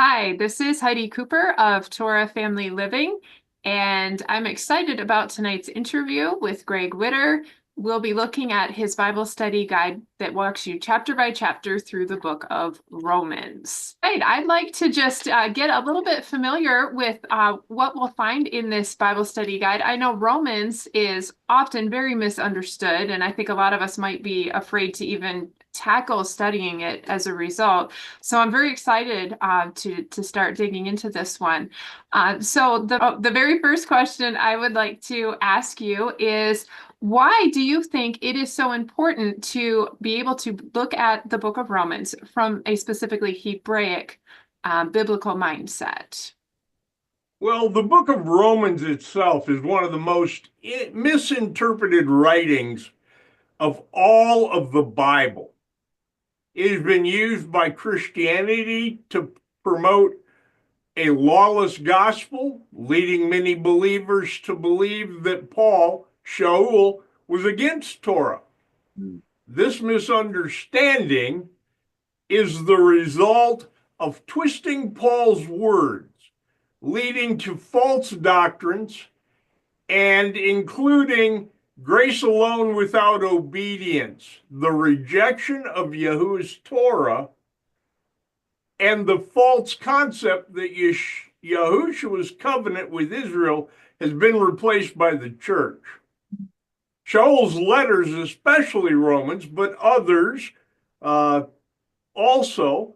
Hi, this is Heidi Cooper of Torah Family Living, and I'm excited about tonight's interview with Greg Witter. We'll be looking at his Bible study guide that walks you chapter by chapter through the book of Romans. Right, I'd like to just get a little bit familiar with what we'll find in this Bible study guide. I know Romans is often very misunderstood, and I think a lot of us might be afraid to even tackle studying it as a result. So I'm very excited to start digging into this one. So the very first question I would like to ask you is, why do you think it is so important to be able to look at the book of Romans from a specifically Hebraic biblical mindset? Well, the book of Romans itself is one of the most misinterpreted writings of all of the Bible. It has been used by Christianity to promote a lawless gospel, leading many believers to believe that Paul, Sha'ul, was against Torah. This misunderstanding is the result of twisting Paul's words, leading to false doctrines and including grace alone without obedience, the rejection of Yahuwah's Torah, and the false concept that Yahushua's covenant with Israel has been replaced by the church. Sha'ul's letters, especially Romans, but others also,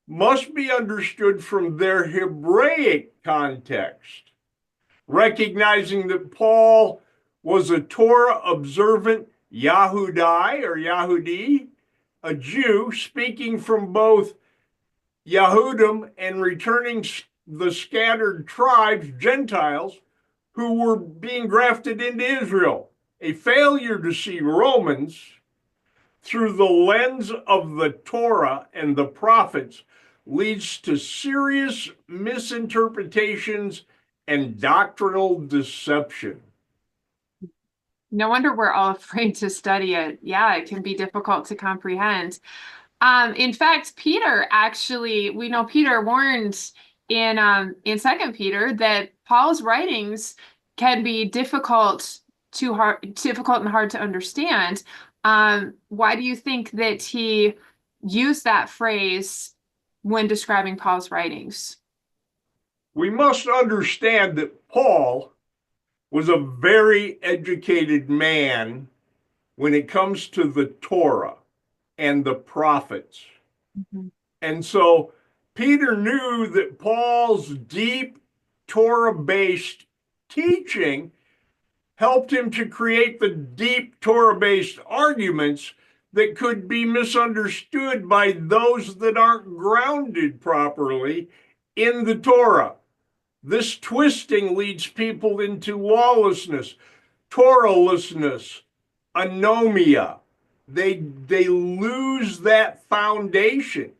must be understood from their Hebraic context, recognizing that Paul was a Torah-observant Yahudi, a Jew speaking from both Yahudim and returning the scattered tribes, Gentiles, who were being grafted into Israel. A failure to see Romans through the lens of the Torah and the prophets leads to serious misinterpretations and doctrinal deception. No wonder we're all afraid to study it. Yeah, it can be difficult to comprehend. In fact, Peter actually, we know Peter warned in Second Peter that Paul's writings can be difficult and hard to understand. Why do you think that he used that phrase when describing Paul's writings? We must understand that Paul was a very educated man when it comes to the Torah and the prophets. Mhm. And so Peter knew that Paul's deep Torah based teaching helped him to create the deep Torah based arguments that could be misunderstood by those that aren't grounded properly in the Torah. This twisting leads people into lawlessness, Torahlessness, anomia. They lose that foundation,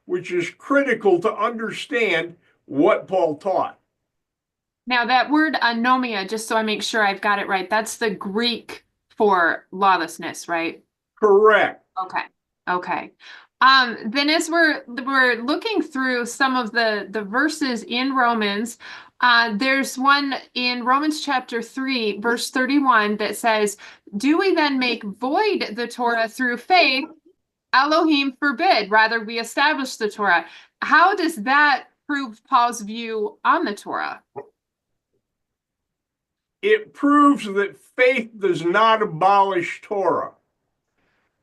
which is critical to understand what Paul taught. Now, that word anomia, just so I make sure I've got it right, that's the Greek for lawlessness, right? Correct. Okay. Okay. Then as we're looking through some of the verses in Romans, there's one in Romans chapter 3, verse 31 that says, "Do we then make void the Torah through faith? Elohim forbid. Rather, we establish the Torah." How does that prove Paul's view on the Torah? It proves that faith does not abolish Torah.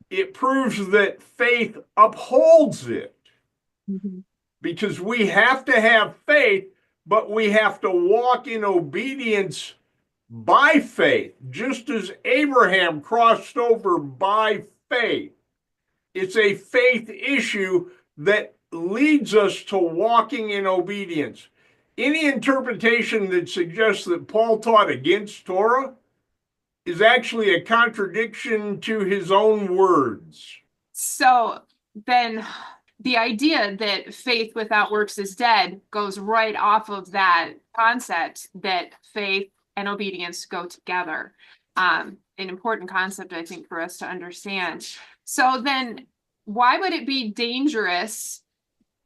It proves that faith upholds it, Mhm. because we have to have faith, but we have to walk in obedience by faith, just as Abraham crossed over by faith. It's a faith issue that leads us to walking in obedience. Any interpretation that suggests that Paul taught against Torah is actually a contradiction to his own words. So then the idea that faith without works is dead goes right off of that concept that faith and obedience go together. An important concept, I think, for us to understand. So then, why would it be dangerous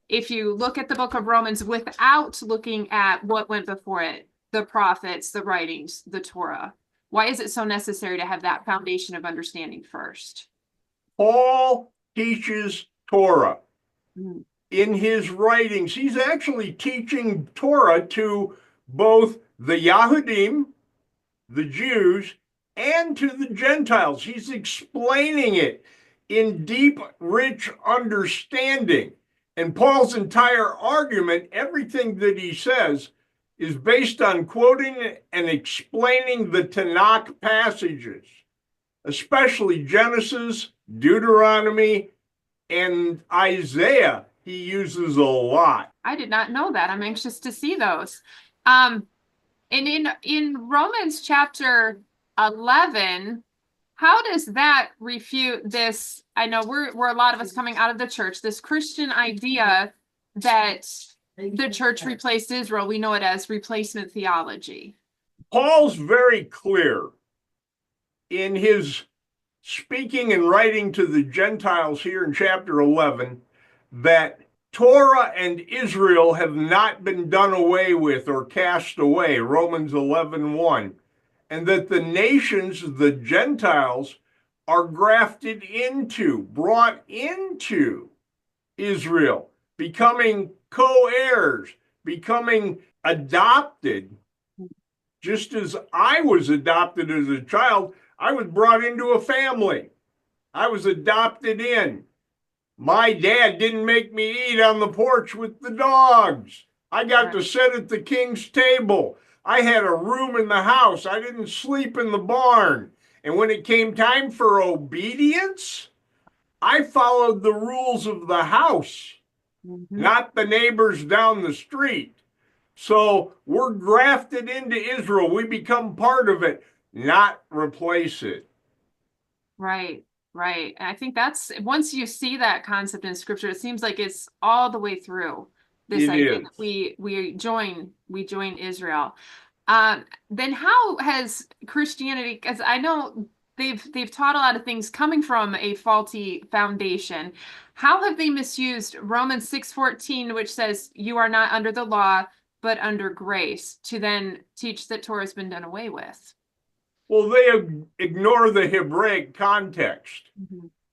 if you look at the book of Romans without looking at what went before it, the prophets, the writings, the Torah? Why is it so necessary to have that foundation of understanding first? Paul teaches Torah. Mm. In his writings, he's actually teaching Torah to both the Yahudim, the Jews, and to the Gentiles. He's explaining it in deep, rich understanding. And Paul's entire argument, everything that he says, is based on quoting and explaining the Tanakh passages, especially Genesis, Deuteronomy, and Isaiah. He uses a lot. I did not know that. I'm anxious to see those. And in Romans chapter 11, how does that refute this? I know we're a lot of us coming out of the church, this Christian idea that the church replaced Israel. We know it as replacement theology. Paul's very clear in his speaking and writing to the Gentiles here in chapter 11 that Torah and Israel have not been done away with or cast away, Romans 11:1, and that the nations, the Gentiles, are grafted into, brought into Israel, becoming co-heirs, becoming adopted. Just as I was adopted as a child, I was brought into a family. I was adopted in. My dad didn't make me eat on the porch with the dogs. I got to sit at the king's table. I had a room in the house. I didn't sleep in the barn. And when it came time for obedience, I followed the rules of the house, not the neighbors down the street. So we're grafted into Israel. We become part of it, not replace it. Right, right. And I think that's, once you see that concept in scripture, it seems like it's all the way through this It idea is. that we join Israel. Then how has Christianity, because I know they've taught a lot of things coming from a faulty foundation. How have they misused Romans 6:14, which says you are not under the law, but under grace, to then teach that Torah has been done away with? Well, they ignore the Hebraic context.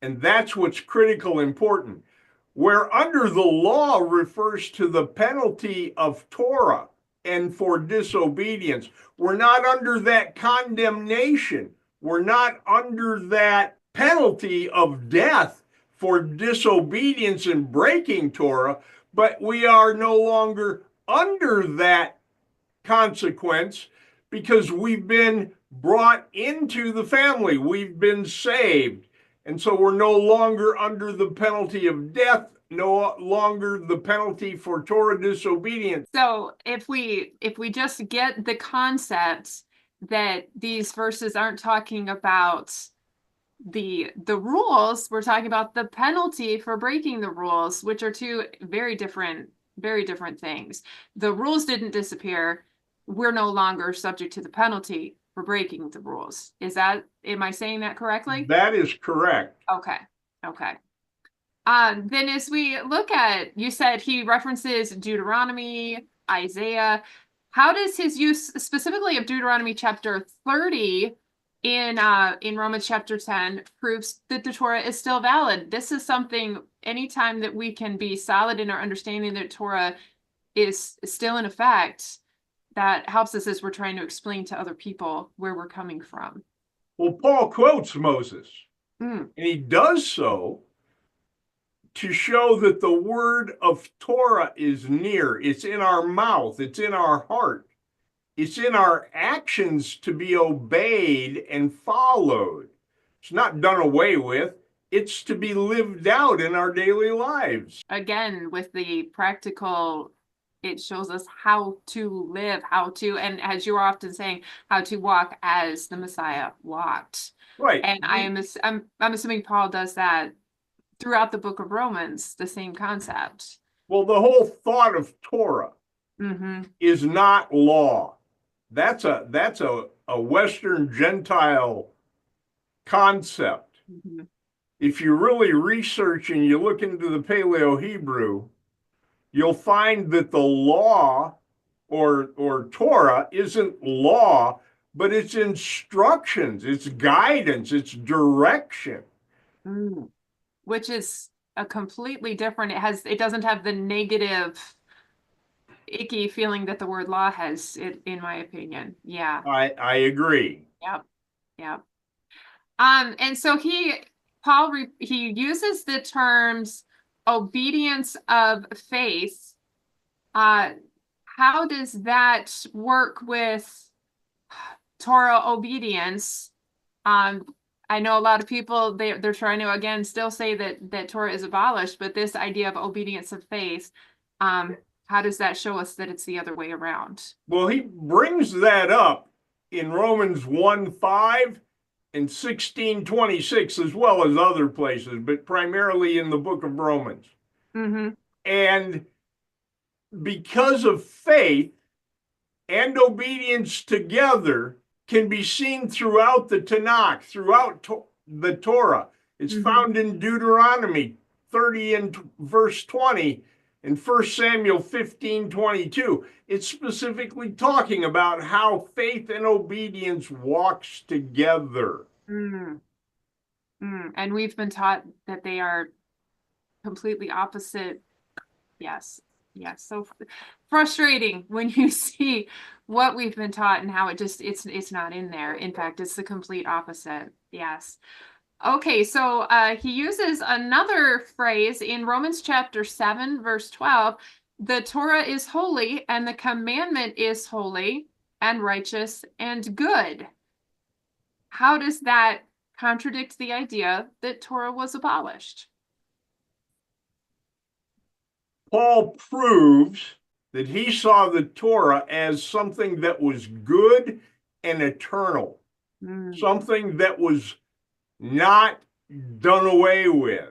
And that's what's critical important. Where under the law refers to the penalty of Torah and for disobedience, we're not under that condemnation. We're not under that penalty of death for disobedience and breaking Torah, but we are no longer under that consequence because we've been brought into the family. We've been saved. And so we're no longer under the penalty of death, no longer the penalty for Torah disobedience. So if we just get the concept that these verses aren't talking about the rules, we're talking about the penalty for breaking the rules, which are two very different things. The rules didn't disappear. We're no longer subject to the penalty for breaking the rules. Am I saying that correctly? That is correct. Okay. Then as we look at, you said he references Deuteronomy, Isaiah. How does his use specifically of Deuteronomy chapter 30 in Romans chapter 10 proves that the Torah is still valid? This is something, anytime that we can be solid in our understanding that Torah is still in effect, that helps us as we're trying to explain to other people where we're coming from. Well, Paul quotes Moses, and he does so to show that the word of Torah is near. It's in our mouth. It's in our heart. It's in our actions to be obeyed and followed. It's not done away with. It's to be lived out in our daily lives. Again, with the practical, it shows us how to live, and as you're often saying, how to walk as the Messiah walked. Right. And I'm assuming Paul does that throughout the book of Romans, the same concept. Well, the whole thought of Torah is not law. That's a Western Gentile concept. If you really research and you look into the Paleo Hebrew, you'll find that the law or Torah isn't law, but it's instructions, it's guidance, it's direction. Mm. Which is a completely different, it doesn't have the negative, icky feeling that the word law has, in my opinion. Yeah. I agree. Yep. Yep. And so he uses the terms obedience of faith. How does that work with Torah obedience? I know a lot of people they're trying to again still say that Torah is abolished, but this idea of obedience of faith, how does that show us that it's the other way around? Well, he brings that up in Romans 1:5 and 16:26, as well as other places, but primarily in the book of Romans. Mm-hmm. And because of faith and obedience together can be seen throughout the Tanakh, throughout the Torah. It's Mm-hmm. found in Deuteronomy 30 and verse 20 and 1 Samuel 15:22. It's specifically talking about how faith and obedience walks together. Mm. And we've been taught that they are completely opposite. Yes. Yes. So frustrating when you see what we've been taught and how it's not in there. In fact, it's the complete opposite. Yes. Okay, so he uses another phrase in Romans chapter 7, verse 12. The Torah is holy, and the commandment is holy and righteous and good. How does that contradict the idea that Torah was abolished? Paul proves that he saw the Torah as something that was good and eternal, something that was not done away with.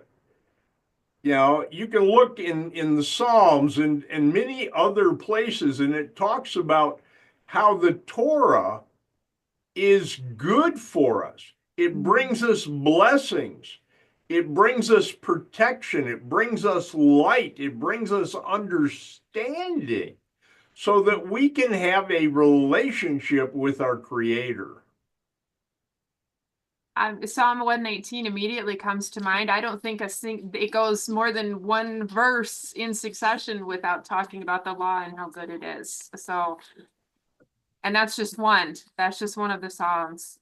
You know, you can look in the Psalms and many other places, and it talks about how the Torah is good for us. It brings us blessings. It brings us protection. It brings us light. It brings us understanding so that we can have a relationship with our Creator. Psalm 119 immediately comes to mind. I don't think it goes more than one verse in succession without talking about the law and how good it is. So, and that's just one. That's just one of the Psalms.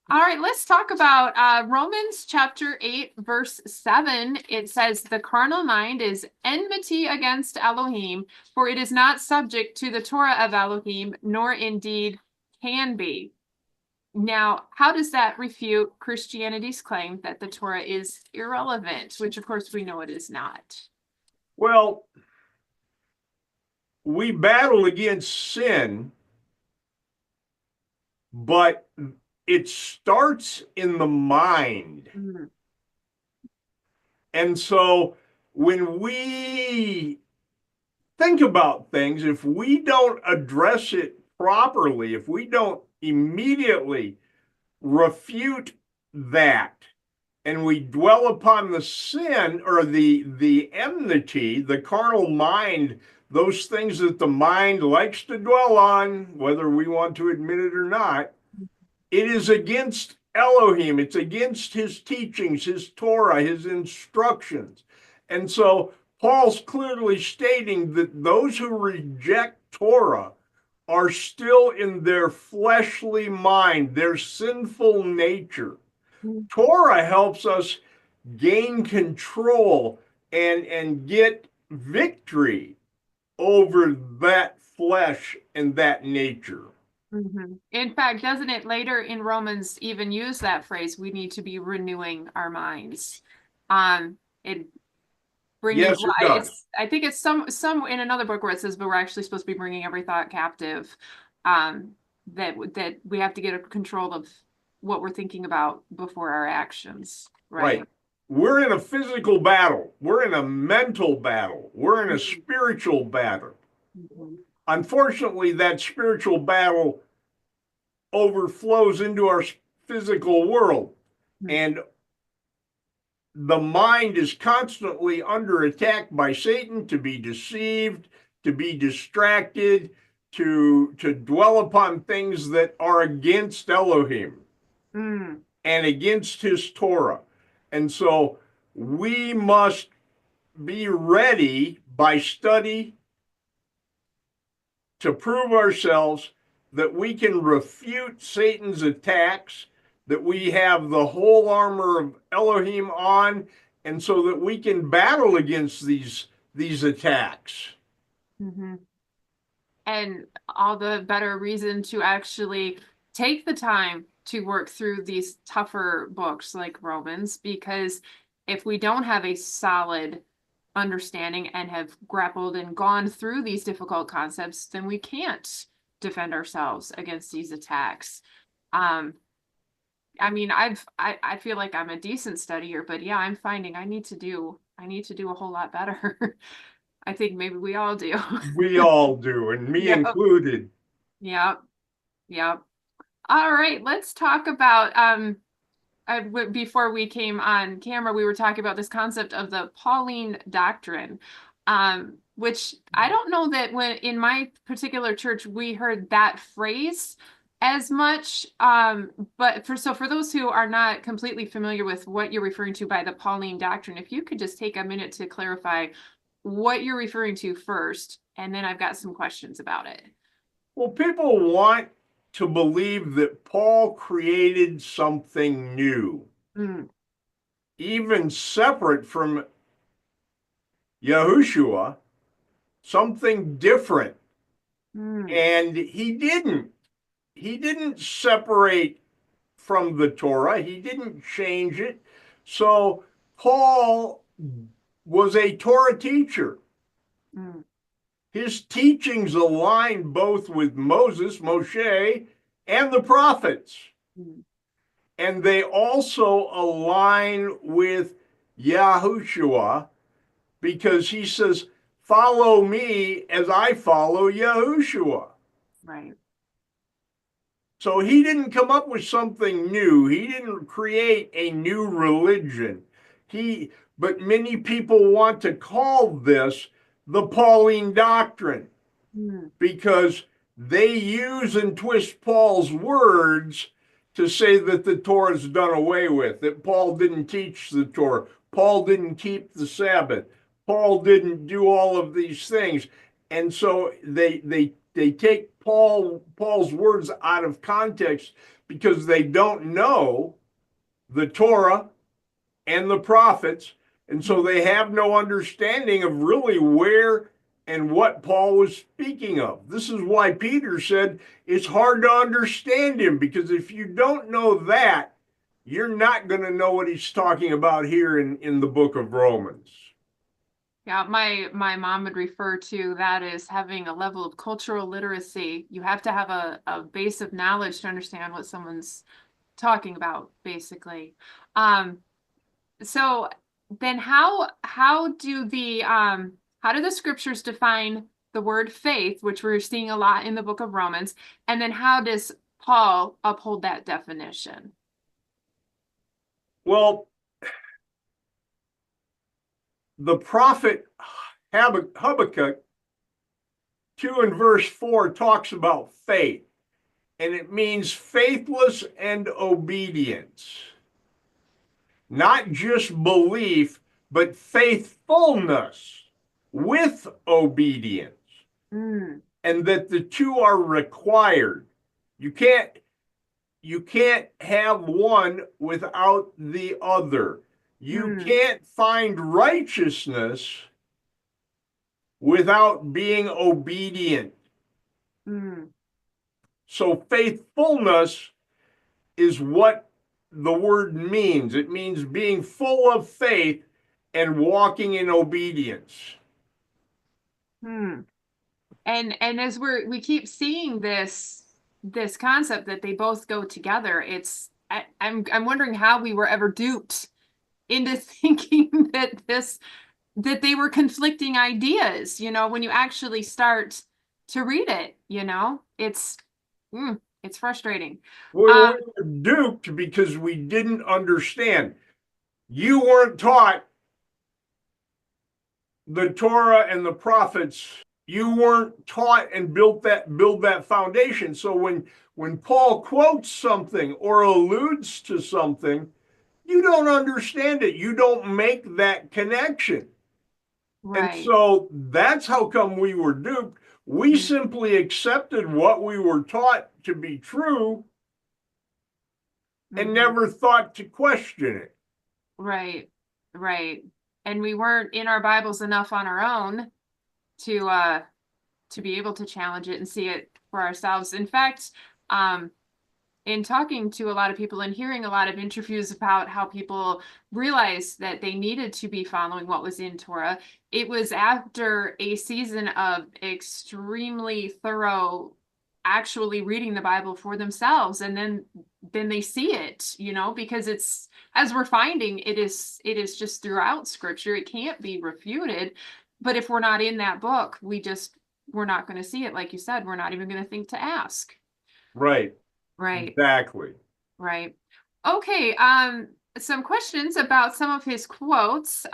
All right, let's talk about Romans chapter 8, verse 7. It says, the carnal mind is enmity against Elohim, for it is not subject to the Torah of Elohim, nor indeed can be. Now, how does that refute Christianity's claim that the Torah is irrelevant, which of course we know it is not? Well, we battle against sin, but it starts in the mind. Mm-hmm. And so when we think about things, if we don't address it properly, if we don't immediately refute that, and we dwell upon the sin or the enmity, the carnal mind, those things that the mind likes to dwell on, whether we want to admit it or not, it is against Elohim. It's against his teachings, his Torah, his instructions. And so Paul's clearly stating that those who reject Torah are still in their fleshly mind, their sinful nature. Torah helps us gain control and get victory over that flesh and that nature. Mm-hmm. In fact, doesn't it later in Romans even use that phrase? We need to be renewing our minds. It bringing Yes, it does. I think it's some in another book where it says, but we're actually supposed to be bringing every thought captive. That we have to get a control of what we're thinking about before our actions. Right. We're in a physical battle. We're in a mental battle. We're in a spiritual battle. Mm-hmm. Unfortunately, that spiritual battle overflows into our physical world. Mm-hmm. And the mind is constantly under attack by Satan to be deceived, to be distracted, to dwell upon things that are against Elohim Mm, and against his Torah. And so we must be ready by study to prove ourselves that we can refute Satan's attacks, that we have the whole armor of Elohim on, and so that we can battle against these attacks. hmm. And all the better reason to actually take the time to work through these tougher books like Romans, because if we don't have a solid understanding and have grappled and gone through these difficult concepts, then we can't defend ourselves against these attacks. Um, I mean, I feel like I'm a decent studier, but yeah, I'm finding I need to do a whole lot better. I think maybe we all do. We all do, and me Yep, included. yep, yep. All right, let's talk about before we came on camera, we were talking about this concept of the Pauline doctrine, which I don't know that when in my particular church we heard that phrase as much. But for those who are not completely familiar with what you're referring to by the Pauline doctrine, if you could just take a minute to clarify what you're referring to first, and then I've got some questions about it. Well, people want to believe that Paul created something new, Mm, even separate from Yahushua, something different. mm, And he didn't separate from the Torah. He didn't change it. So Paul was a Torah teacher. mm, His teachings align both with Moses, Moshe, and the prophets. mm, And they also align with Yahushua because he says, follow me as I follow Yahushua. right. So he didn't come up with something new. He didn't create a new religion. But many people want to call this the Pauline doctrine Mm, because they use and twist Paul's words to say that the Torah is done away with, that Paul didn't teach the Torah, Paul didn't keep the Sabbath, Paul didn't do all of these things. And so they take Paul's words out of context because they don't know the Torah and the prophets. And so mm. they have no understanding of really where and what Paul was speaking of. This is why Peter said it's hard to understand him, because if you don't know that, you're not going to know what he's talking about here in the book of Romans. Yeah, my mom would refer to that as having a level of cultural literacy. You have to have a base of knowledge to understand what someone's talking about, basically. Um, so then how do the scriptures define the word faith, which we're seeing a lot in the book of Romans, and then how does Paul uphold that definition? Well, the prophet Habakkuk 2 and verse 4 talks about faith, and it means faithless and obedience. Not just belief, but faithfulness with obedience, Mm, and that the two are required. You can't you can't have one without the other. You mm, can't find righteousness without being obedient. mm, So faithfulness is what the word means. It means being full of faith and walking in obedience. mm. And as we keep seeing this concept that they both go together, I'm wondering how we were ever duped into thinking that they were conflicting ideas, when you actually start to read it, it's frustrating. We Um, were duped because we didn't understand. You weren't taught the Torah and the prophets. You weren't taught and build that foundation. So when Paul quotes something or alludes to something, you don't understand it. You don't make that connection. And Right. so that's how come we were duped. We Mm-hmm. simply accepted what we were taught to be true and Mm-hmm. never thought to question it. Right. Right. And we weren't in our Bibles enough on our own to be able to challenge it and see it for ourselves. In fact, um, in talking to a lot of people and hearing a lot of interviews about how people realized that they needed to be following what was in Torah, it was after a season of extremely thorough actually reading the Bible for themselves, and then they see it, because it's, as we're finding, it is just throughout scripture. It can't be refuted. But if we're not in that book, we're not going to see it. Like you said, we're not even going to think to ask. Right. Right. Exactly. Right. Okay. Some questions about some of his quotes.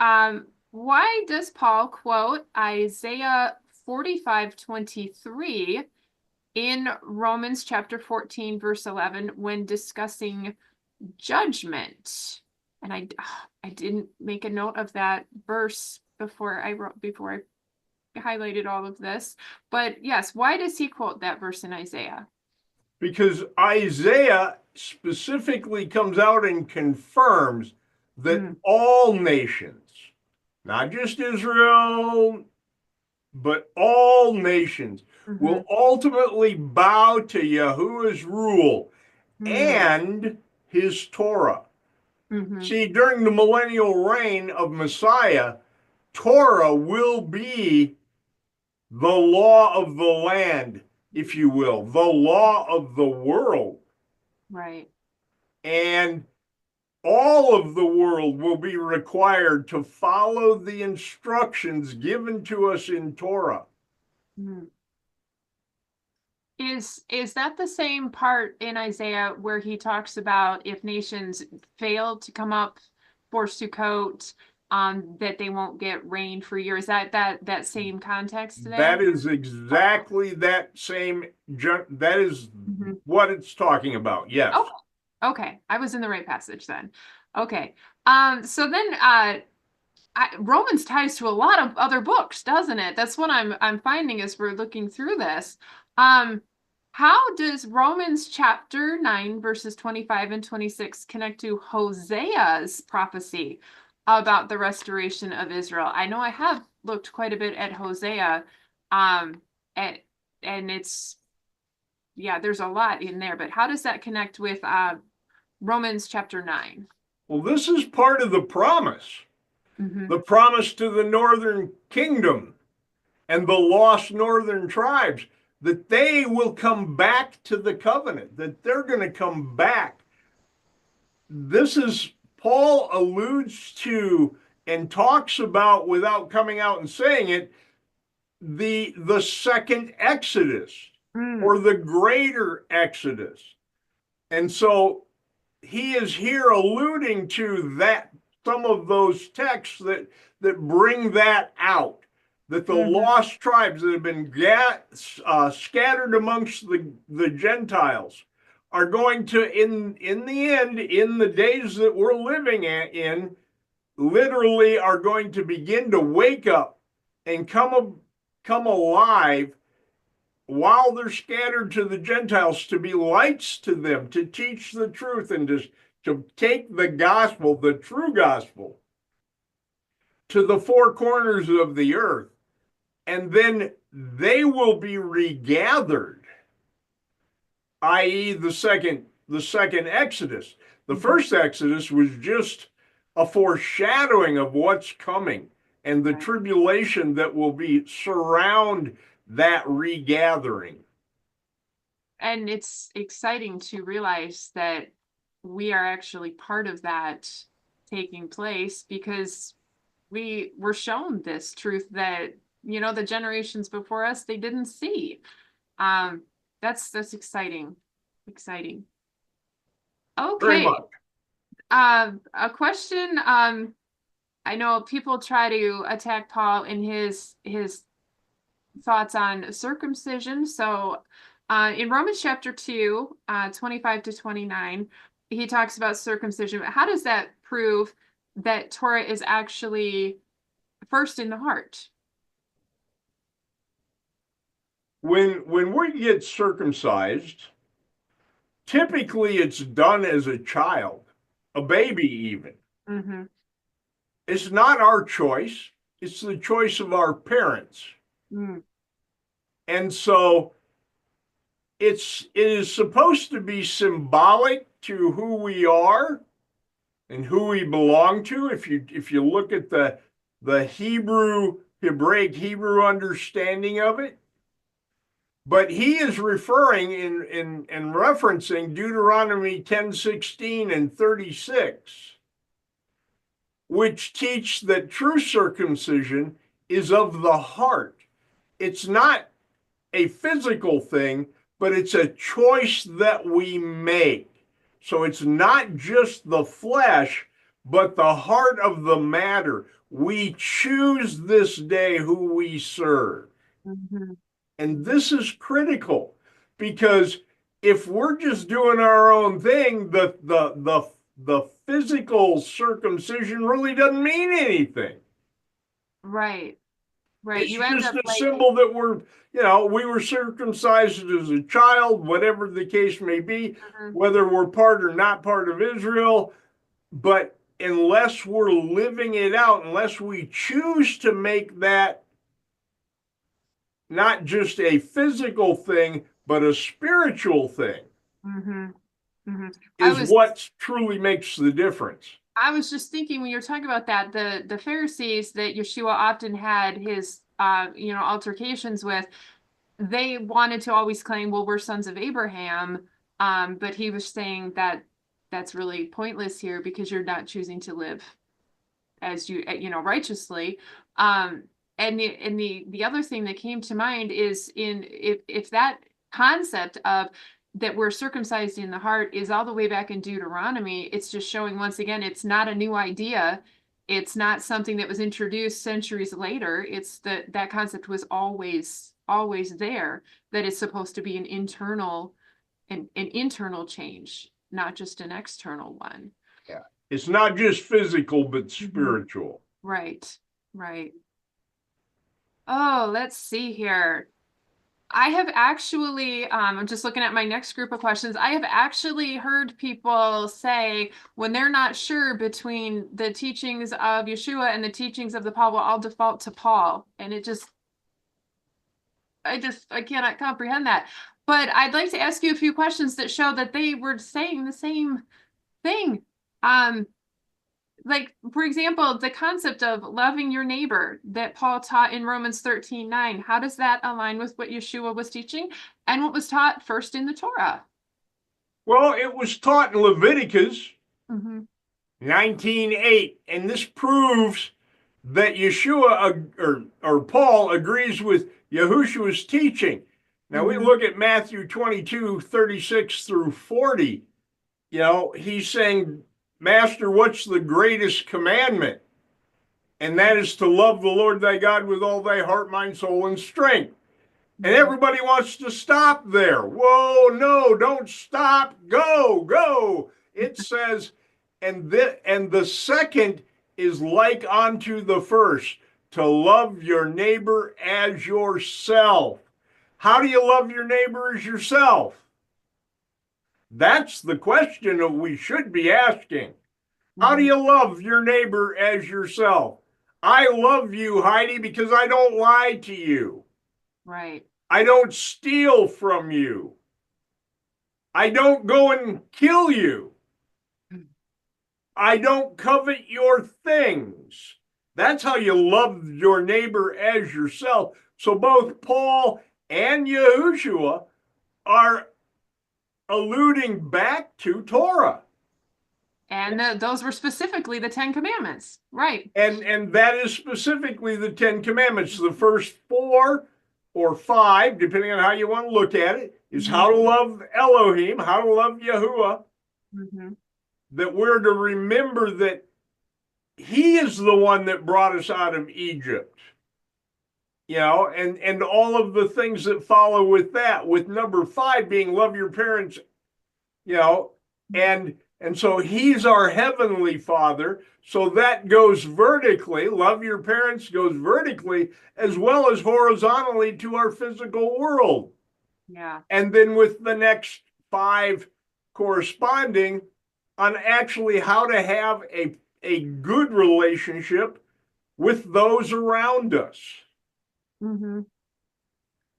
Why does Paul quote Isaiah 45:23 in Romans chapter 14, verse 11, when discussing judgment? And I didn't make a note of that verse before I highlighted all of this. But yes, why does he quote that verse in Isaiah? Because Isaiah specifically comes out and confirms that Mm, all nations, not just Israel, but all nations, mm-hmm, will ultimately bow to Yahuwah's rule mm, and his Torah. mm-hmm, See, during the millennial reign of Messiah, Torah will be the law of the land, if you will, the law of the world. right. And all of the world will be required to follow the instructions given to us in Torah. Mm. Is that the same part in Isaiah where he talks about if nations fail to come up for Sukkot, that they won't get rain for years? Is that same context That there? is exactly that same, that is Mhm. what it's talking about. Yes. Okay. Okay. I was in the right passage then. Okay. So then Romans ties to a lot of other books, doesn't it? That's what I'm finding as we're looking through this. Um, how does Romans chapter 9 verses 25 and 26 connect to Hosea's prophecy about the restoration of Israel? I know I have looked quite a bit at Hosea, um, and, and it's, yeah, there's a lot in there, but how does that connect with Romans chapter 9? Well, this is part of Mm-hmm. the promise to the northern kingdom and the lost northern tribes that they will come back to the covenant, that they're going to come back. This is, Paul alludes to and talks about, without coming out and saying it, the second Exodus Mm, or the greater Exodus. And so he is here alluding to that, some of those texts that bring that out, that the mm-hmm. lost tribes that have been scattered amongst the Gentiles are going to, in the end, in the days that we're living in, literally are going to begin to wake up and come alive while they're scattered to the Gentiles, to be lights to them, to teach the truth, and to take the gospel, the true gospel, to the four corners of the earth. And then they will be regathered, i.e., the second Exodus. The Mm-hmm. first Exodus was just a foreshadowing of what's coming and the Right. tribulation that will be surround that regathering. And it's exciting to realize that we are actually part of that taking place because we were shown this truth that, the generations before us, they didn't see. Um, that's exciting. Exciting. Very Okay. much. A question. I know people try to attack Paul in his thoughts on circumcision. So, in Romans chapter 2, 25 to 29, he talks about circumcision. How does that prove that Torah is actually first in the heart? When we get circumcised, typically it's done as a child, a baby even. Mm-hmm. It's not our choice, it's the choice of our parents. Mm. And so it is supposed to be symbolic to who we are and who we belong to. If you look at the Hebraic Hebrew understanding of it, but he is referring in referencing Deuteronomy 10:16 and 36, which teach that true circumcision is of the heart. It's not a physical thing, but it's a choice that we make. So it's not just the flesh, but the heart of the matter. We choose this day who we serve. Mm-hmm. And this is critical because if we're just doing our own thing, the physical circumcision really doesn't mean anything. Right, right. It's You end just up a like, symbol that we were circumcised as a child, whatever the case may be, mhm, whether we're part or not part of Israel. But unless we're living it out, unless we choose to make that not just a physical thing, but a spiritual thing, mhm, mhm. I is was what truly makes the difference. I was just thinking when you're talking about that, the Pharisees that Yeshua often had his altercations with, they wanted to always claim, well, we're sons of Abraham. But he was saying that that's really pointless here because you're not choosing to live as righteously. Um, and the other thing that came to mind is in if that concept of that we're circumcised in the heart is all the way back in Deuteronomy, it's just showing once again it's not a new idea. It's not something that was introduced centuries later. It's that concept was always there, that it's supposed to be an internal change, not just an external one. Yeah. It's not just physical, but Mhm. spiritual. Right, right. Oh, let's see here. I have actually, I'm just looking at my next group of questions. I have actually heard people say when they're not sure between the teachings of Yeshua and the teachings of the Paul, well, I'll default to Paul. And I cannot comprehend that. But I'd like to ask you a few questions that show that they were saying the same thing. Um, like, for example, the concept of loving your neighbor that Paul taught in Romans 13:9, how does that align with what Yeshua was teaching and what was taught first in the Torah? Well, it was taught in Leviticus Mm-hmm. 19:8, and this proves that Yeshua or Paul agrees with Yahushua's teaching. Now we Mm-hmm. look at Matthew 22:36 through 40. He's saying, Master, what's the greatest commandment? And that is to love the Lord thy God with all thy heart, mind, soul, and strength. And Mm-hmm. everybody wants to stop there. Whoa, no, don't stop. Go, go. It says, and the second is like unto the first, to love your neighbor as yourself. How do you love your neighbor as yourself? That's the question that we should be asking. How do Mm-hmm. you love your neighbor as yourself? I love you, Heidi, because I don't lie to you. Right. I don't steal from you. I don't go and kill you. I don't covet your things. That's how you love your neighbor as yourself. So both Paul and Yahushua are alluding back to Torah. And those were specifically the Ten Commandments. Right. And that is specifically the Ten Commandments. The first four or five, depending on how you want to look at it, is Mm-hmm. how to love Elohim, how to love Yahuwah, Mm-hmm. that we're to remember that he is the one that brought us out of Egypt, and all of the things that follow with that, with number 5 being love your parents, you know, and so he's our heavenly father. So that goes vertically, love your parents goes vertically as well as horizontally to our physical world. Yeah. And then with the next 5 corresponding on actually how to have a good relationship with those around us. Mm-hmm.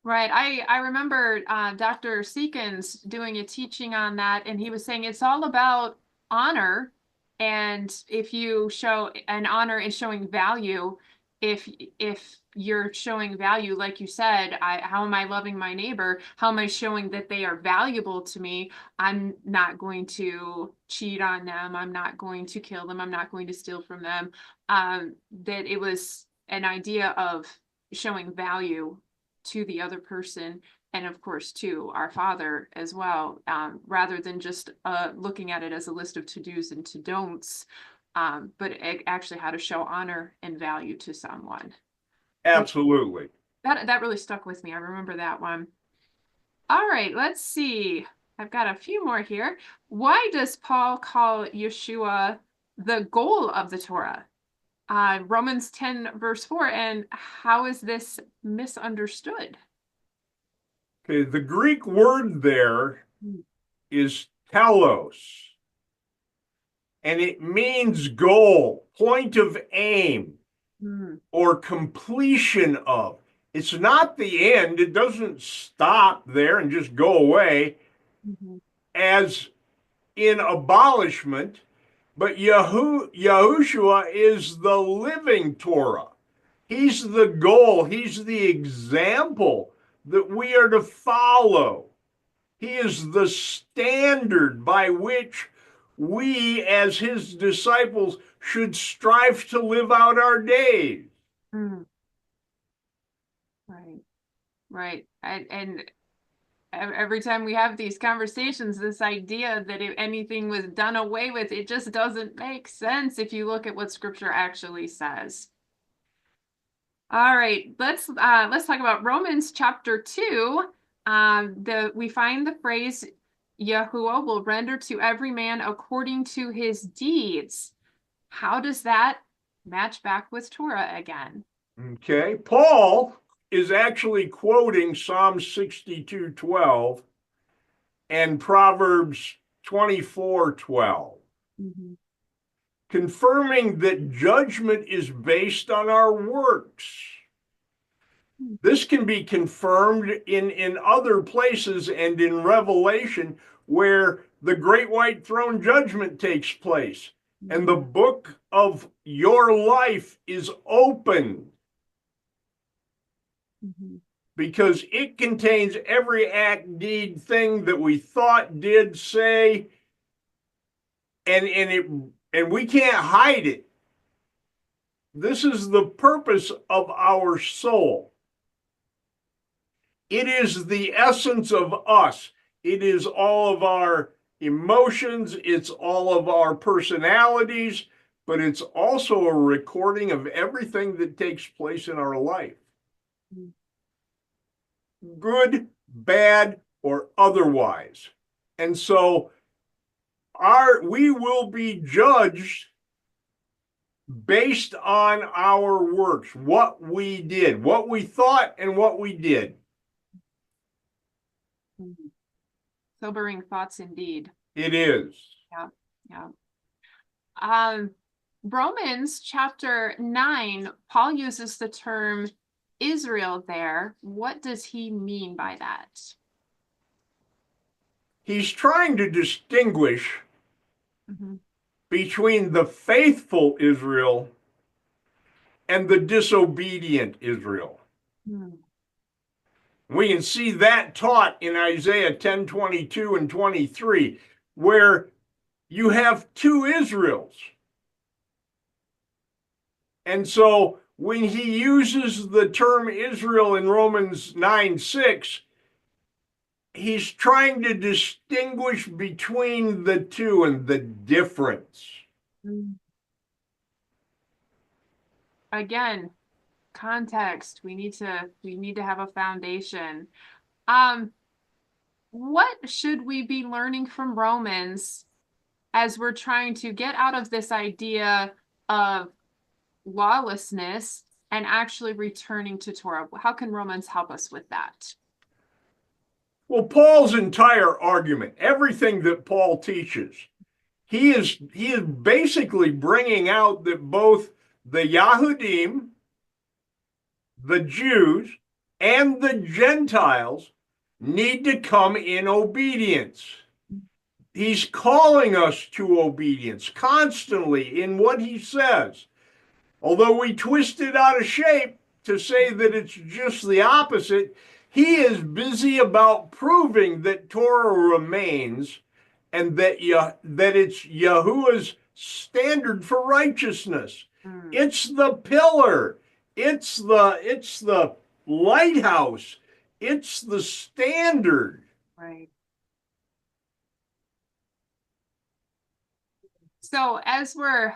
Right. I remember Dr. Seekins doing a teaching on that, and he was saying it's all about honor. And if you show an honor is showing value, if you're showing value, like you said, how am I loving my neighbor? How am I showing that they are valuable to me? I'm not going to cheat on them. I'm not going to kill them. I'm not going to steal from them. That it was an idea of showing value to the other person, and of course to our Father as well, rather than just looking at it as a list of to-dos and to-don'ts, but actually how to show honor and value to someone. Absolutely. That really stuck with me. I remember that one. All right, let's see. I've got a few more here. Why does Paul call Yeshua the goal of the Torah? Romans 10 verse 4, and how is this misunderstood? Okay, the Greek word there is telos, and it means goal, point of aim, or completion of. It's not the end. It doesn't stop there and just go away as in abolishment, but Yahushua is the living Torah. He's the goal. He's the example that we are to follow. He is the standard by which we, as his disciples, should strive to live out our days. Mm. Right, right. And every time we have these conversations, this idea that if anything was done away with, it just doesn't make sense if you look at what Scripture actually says. All right, let's talk about Romans chapter 2. We find the phrase Yahuwah will render to every man according to his deeds. How does that match back with Torah again? Okay, Paul is actually quoting Psalm 62:12 and Proverbs 24:12, confirming that judgment is based on our works. This can be confirmed in other places and in Revelation where the great white throne judgment takes place. And the book of your life is open because it contains every act, deed, thing that we thought, did, say, and we can't hide it. This is the purpose of our soul. It is the essence of us. It is all of our emotions. It's all of our personalities, but it's also a recording of everything that takes place in our life. Good, bad, or otherwise. And so we will be judged based on our works, what we did, what we thought, and what we did. Sobering thoughts indeed. It is. Yeah, yeah. Romans chapter 9, Paul uses the term Israel there. What does he mean by that? He's trying to distinguish between the faithful Israel and the disobedient Israel. We can see that taught in Isaiah 10:22 and 23, where you have two Israels. And so when he uses the term Israel in Romans 9:6, he's trying to distinguish between the two and the difference. Again, context. We need to have a foundation. Um, what should we be learning from Romans as we're trying to get out of this idea of lawlessness and actually returning to Torah? How can Romans help us with that? Well, Paul's entire argument, everything that Paul teaches, he is basically bringing out that both the Yahudim, the Jews, and the Gentiles need to come in obedience. He's calling us to obedience constantly in what he says. Although we twist it out of shape to say that it's just the opposite, he is busy about proving that Torah remains and that it's Yahuwah's standard for righteousness. It's the pillar. It's the lighthouse. It's the standard. Right. So as we're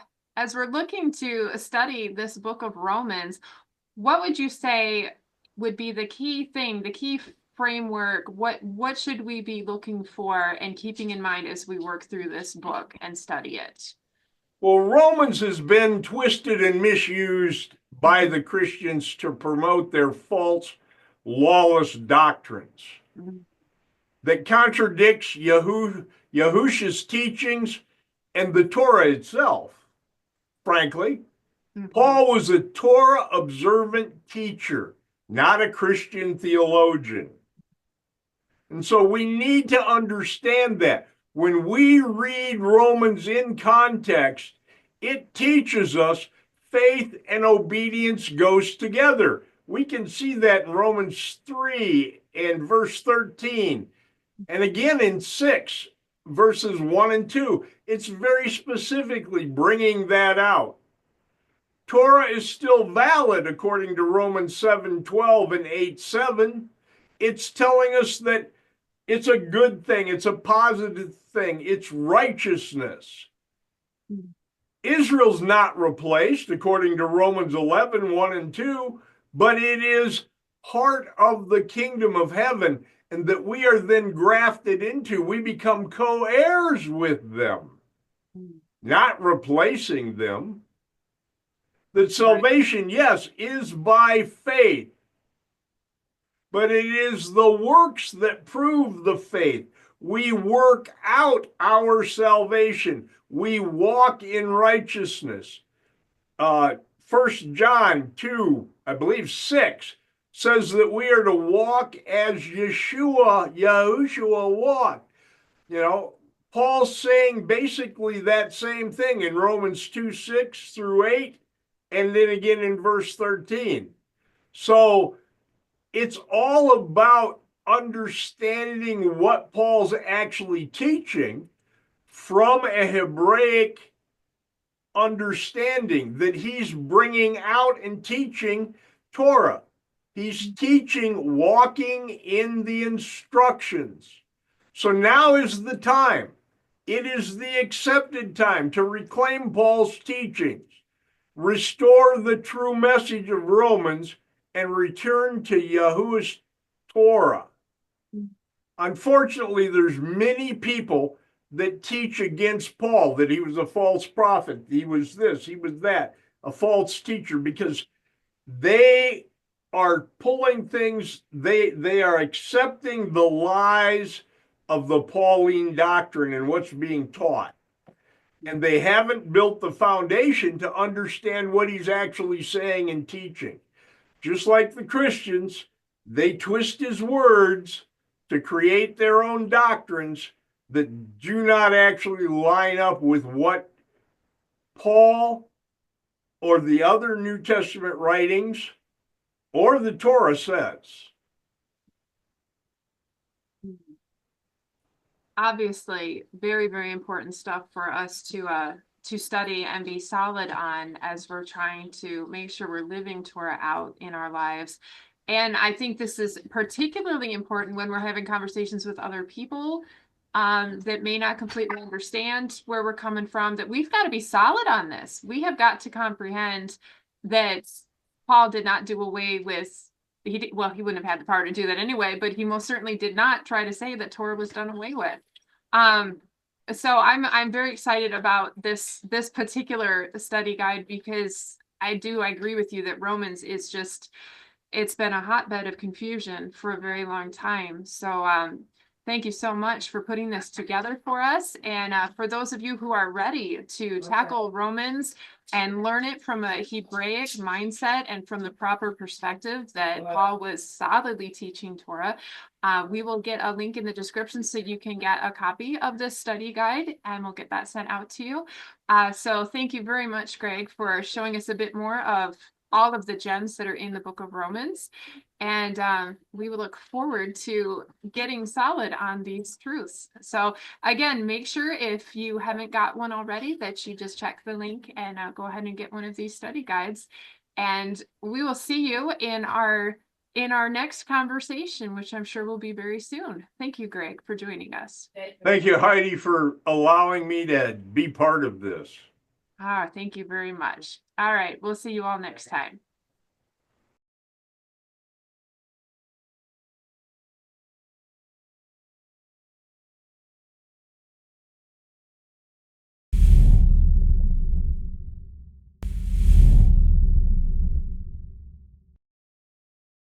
looking to study this book of Romans, what would you say would be the key thing, the key framework? What should we be looking for and keeping in mind as we work through this book and study it? Well, Romans has been twisted and misused by the Christians to promote their false, lawless doctrines that contradicts Yahusha's teachings and the Torah itself. Frankly, Paul was a Torah-observant teacher, not a Christian theologian. And so we need to understand that. When we read Romans in context, it teaches us faith and obedience goes together. We can see that in Romans 3 and verse 13, and again in 6, verses 1 and 2. It's very specifically bringing that out. Torah is still valid according to Romans 7:12 and 8:7. It's telling us that it's a good thing. It's a positive thing. It's righteousness. Israel's not replaced according to Romans 11:1 and 2, but it is part of the kingdom of heaven, and that we are then grafted into. We become co-heirs with them, not replacing them. That salvation, yes, is by faith, but it is the works that prove the faith. We work out our salvation. We walk in righteousness. 1 John 2, I believe 6, says that we are to walk as Yahushua walked. You know, Paul's saying basically that same thing in Romans 2:6 through 8, and then again in verse 13. So it's all about understanding what Paul's actually teaching from a Hebraic understanding, that he's bringing out and teaching Torah. He's teaching, walking in the instructions. So now is the time. It is the accepted time to reclaim Paul's teachings, restore the true message of Romans, and return to Yahuwah's Torah. Unfortunately, there's many people that teach against Paul, that he was a false prophet, he was this, he was that, a false teacher, because they are pulling things, they are accepting the lies of the Pauline doctrine and what's being taught. And they haven't built the foundation to understand what he's actually saying and teaching. Just like the Christians, they twist his words to create their own doctrines that do not actually line up with what Paul or the other New Testament writings or the Torah says. Obviously, very, very important stuff for us to study and be solid on as we're trying to make sure we're living Torah out in our lives. And I think this is particularly important when we're having conversations with other people that may not completely understand where we're coming from, that we've got to be solid on this. We have got to comprehend that Paul did not do away with, well, he wouldn't have had the power to do that anyway, but he most certainly did not try to say that Torah was done away with. So I'm very excited about this particular study guide, because I agree with you that Romans is just, it's been a hotbed of confusion for a very long time. So thank you so much for putting this together for us. And for those of you who are ready to tackle Romans and learn it from a Hebraic mindset and from the proper perspective that Paul was solidly teaching Torah, we will get a link in the description so you can get a copy of this study guide, and we'll get that sent out to you. So thank you very much, Greg, for showing us a bit more of all of the gems that are in the book of Romans. And we will look forward to getting solid on these truths. So again, make sure if you haven't got one already that you just check the link and go ahead and get one of these study guides. And we will see you in our next conversation, which I'm sure will be very soon. Thank you, Greg, for joining us. Thank you, Heidi, for allowing me to be part of this. Thank you very much. All right, we'll see you all next time.